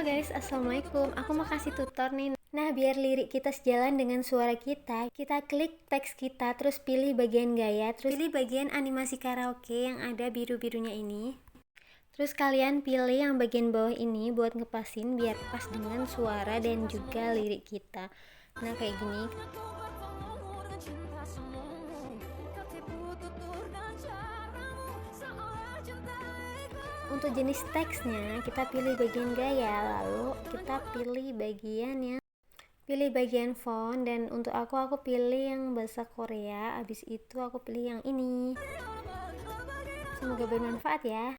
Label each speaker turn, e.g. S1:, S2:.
S1: guys, assalamualaikum. Aku mau kasih tutor nih. Nah, biar lirik kita sejalan dengan suara kita klik teks kita, terus pilih bagian gaya, terus pilih bagian animasi karaoke yang ada biru-birunya ini. Terus kalian pilih yang bagian bawah ini buat ngepasin biar pas dengan suara dan juga lirik kita. Nah, kayak gini. Untuk jenis teksnya kita pilih bagian gaya, lalu kita pilih bagian font, dan untuk aku pilih yang bahasa Korea. Habis itu aku pilih yang ini. Semoga bermanfaat ya.